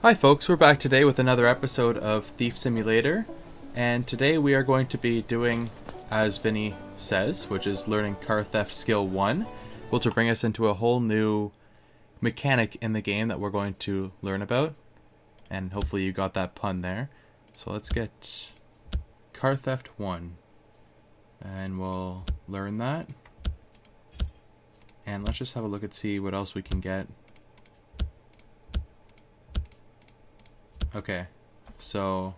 Hi folks, we're back today with another episode of Thief Simulator, and today we are going to be doing, as Vinny says, which is learning Car Theft Skill 1, which will bring us into a whole new mechanic in the game that we're going to learn about, and hopefully you got that pun there. So let's get Car Theft 1, and we'll learn that, and let's just have a look and see what else we can get. Okay, so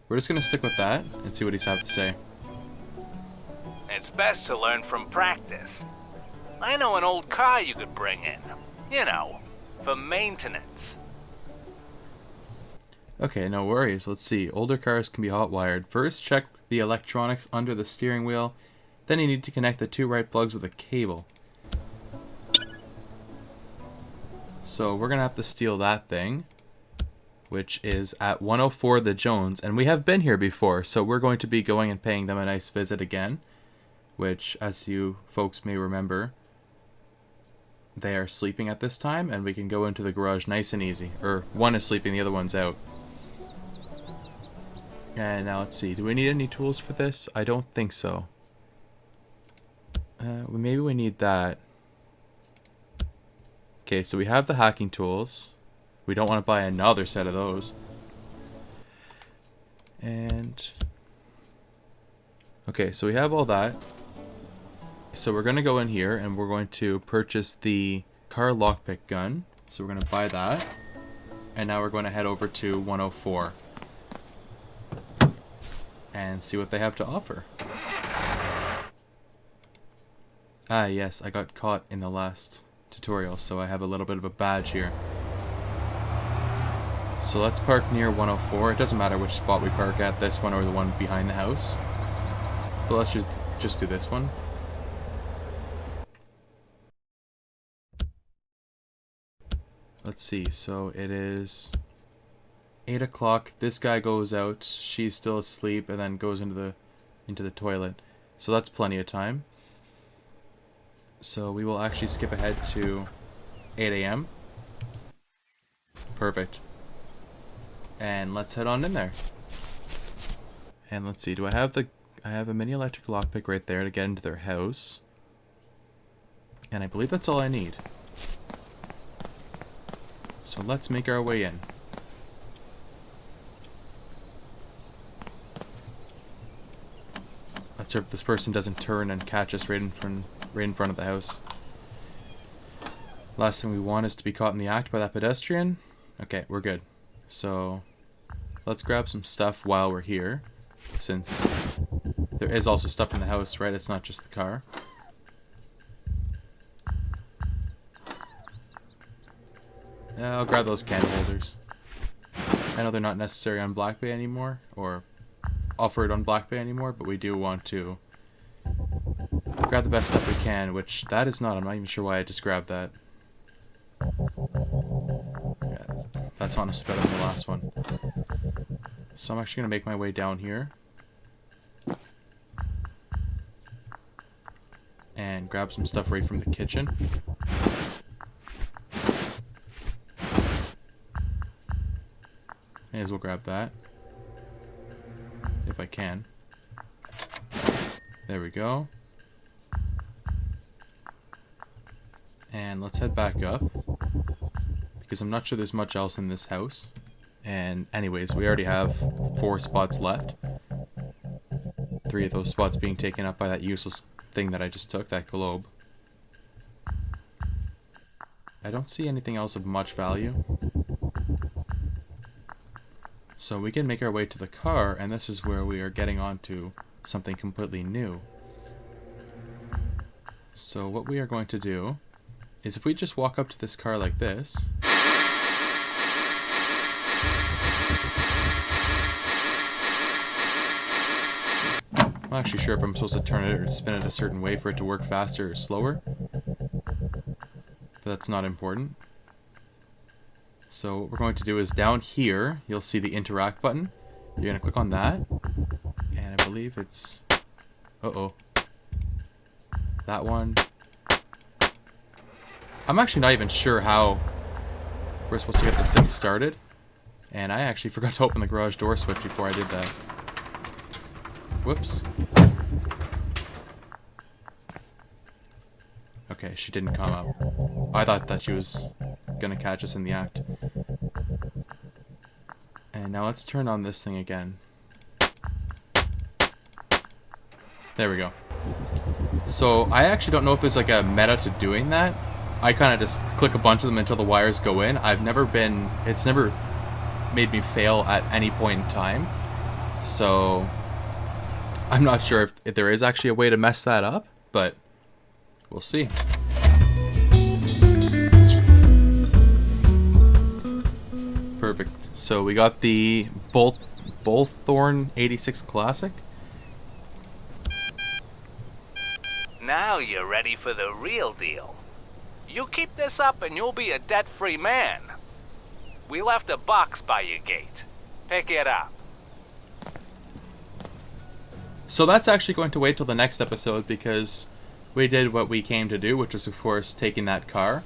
we're just going to stick with that and see what he's have to say. It's best to learn from practice. I know an old car you could bring in. You know, for maintenance. Okay, no worries. Let's see. Older cars can be hot-wired. First, check the electronics under the steering wheel. Then you need to connect the two right plugs with a cable. So we're going to have to steal that thing, which is at 104 the Jones, and we have been here before, so we're going to be going and paying them a nice visit again, which, as you folks may remember, they are sleeping at this time, and we can go into the garage nice and easy. Or, one is sleeping, the other one's out. And now let's see, do we need any tools for this? I don't think so. Maybe we need that. Okay, so we have the hacking tools. We don't want to buy another set of those. And okay, so we have all that. So we're going to go in here and we're going to purchase the car lockpick gun. So we're going to buy that. And now we're going to head over to 104 and see what they have to offer. Ah, yes, I got caught in the last tutorial, so I have a little bit of a badge here. So let's park near 104. It doesn't matter which spot we park at, this one or the one behind the house. But let's just do this one. Let's see, so it is 8 o'clock. This guy goes out, she's still asleep, and then goes into the toilet. So that's plenty of time. So we will actually skip ahead to 8 a.m. Perfect. And let's head on in there. And let's see, I have a mini electric lockpick right there to get into their house. And I believe that's all I need. So let's make our way in. Let's hope this person doesn't turn and catch us right in front of the house. Last thing we want is to be caught in the act by that pedestrian. Okay, we're good. So let's grab some stuff while we're here, since there is also stuff in the house, right? It's not just the car. I'll grab those candle holders. I know they're not necessary on Black Bay anymore, or offered on Black Bay anymore, but we do want to grab the best stuff we can, which that is not. I'm not even sure why I just grabbed that. That's honestly better than the last one. So I'm actually going to make my way down here. And grab some stuff right from the kitchen. May as well grab that. If I can. There we go. And let's head back up, because I'm not sure there's much else in this house. And anyways, we already have 4 spots left. 3 of those spots being taken up by that useless thing that I just took, that globe. I don't see anything else of much value. So we can make our way to the car, and this is where we are getting onto something completely new. So what we are going to do is, if we just walk up to this car like this, I'm not actually sure if I'm supposed to turn it or spin it a certain way for it to work faster or slower, but that's not important. So what we're going to do is, down here you'll see the interact button. You're going to click on that, and I believe it's that one. I'm actually not even sure how we're supposed to get this thing started. And I actually forgot to open the garage door switch before I did that. Whoops. Okay, she didn't come up. I thought that she was gonna catch us in the act. And now let's turn on this thing again. There we go. So I actually don't know if there's like a meta to doing that. I kind of just click a bunch of them until the wires go in. It's never made me fail at any point in time. So I'm not sure if there is actually a way to mess that up, but we'll see. Perfect. So we got the Bolthorn 86 Classic. Now you're ready for the real deal. You keep this up and you'll be a debt-free man. We left a box by your gate. Pick it up. So that's actually going to wait till the next episode because we did what we came to do, which was of course taking that car.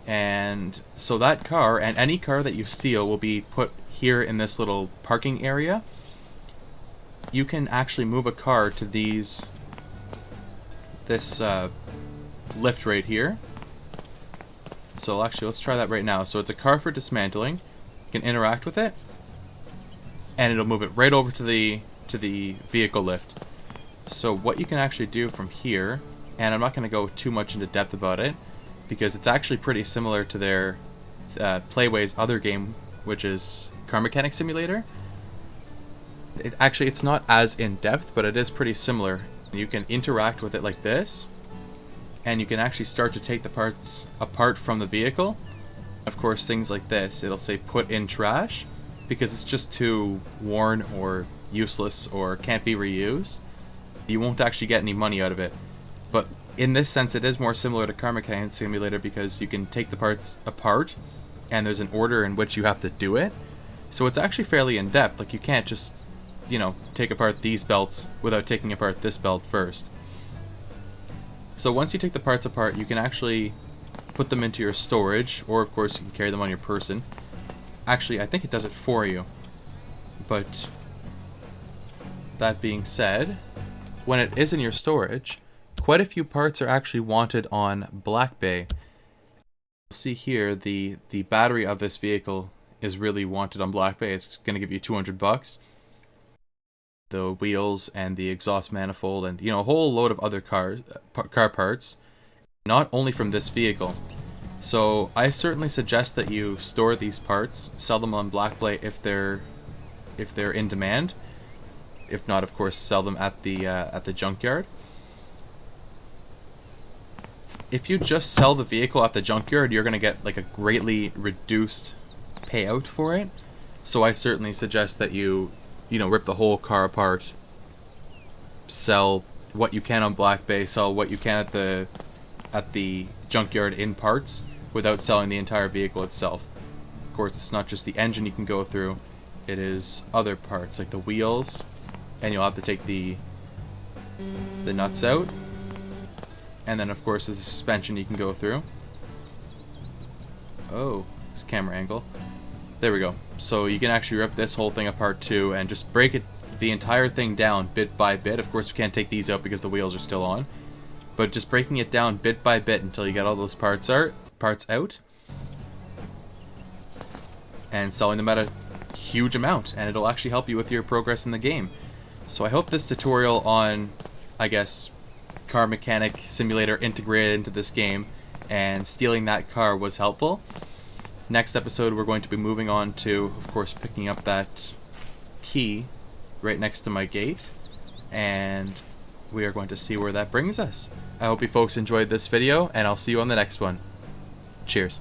And so that car and any car that you steal will be put here in this little parking area. You can actually move a car to this lift right here. So actually, let's try that right now. So it's a car for dismantling. You can interact with it, and it'll move it right over to the vehicle lift. So what you can actually do from here, and I'm not going to go too much into depth about it, because it's actually pretty similar to their Playway's other game, which is Car Mechanic Simulator. It's not as in depth, but it is pretty similar. You can interact with it like this, and you can actually start to take the parts apart from the vehicle. Of course, things like this, it'll say put in trash, because it's just too worn or useless or can't be reused. You won't actually get any money out of it. But in this sense, it is more similar to Car Mechanic Simulator because you can take the parts apart, and there's an order in which you have to do it. So it's actually fairly in-depth. Like, you can't just, you know, take apart these belts without taking apart this belt first. So once you take the parts apart, you can actually put them into your storage, or of course you can carry them on your person. Actually, I think it does it for you. But that being said, when it is in your storage, quite a few parts are actually wanted on Black Bay. You'll see here the battery of this vehicle is really wanted on Black Bay. It's going to give you $200. The wheels and the exhaust manifold and, you know, a whole load of other car parts, not only from this vehicle. So I certainly suggest that you store these parts, sell them on Black Bay if they're in demand. If not, of course, sell them at the junkyard. If you just sell the vehicle at the junkyard, you're going to get like a greatly reduced payout for it. So I certainly suggest that you rip the whole car apart, sell what you can on Black Bay, sell what you can at the junkyard in parts without selling the entire vehicle itself. Of course, it's not just the engine you can go through, it is other parts like the wheels, and you'll have to take the nuts out. And then of course there's the suspension you can go through. Oh, this camera angle. There we go. So you can actually rip this whole thing apart too and just break the entire thing down bit by bit. Of course we can't take these out because the wheels are still on. But just breaking it down bit by bit until you get all those parts out. And selling them at a huge amount. And it'll actually help you with your progress in the game. So I hope this tutorial on, I guess, Car Mechanic Simulator integrated into this game and stealing that car was helpful. Next episode we're going to be moving on to, of course, picking up that key right next to my gate, and we are going to see where that brings us. I hope you folks enjoyed this video, and I'll see you on the next one. Cheers.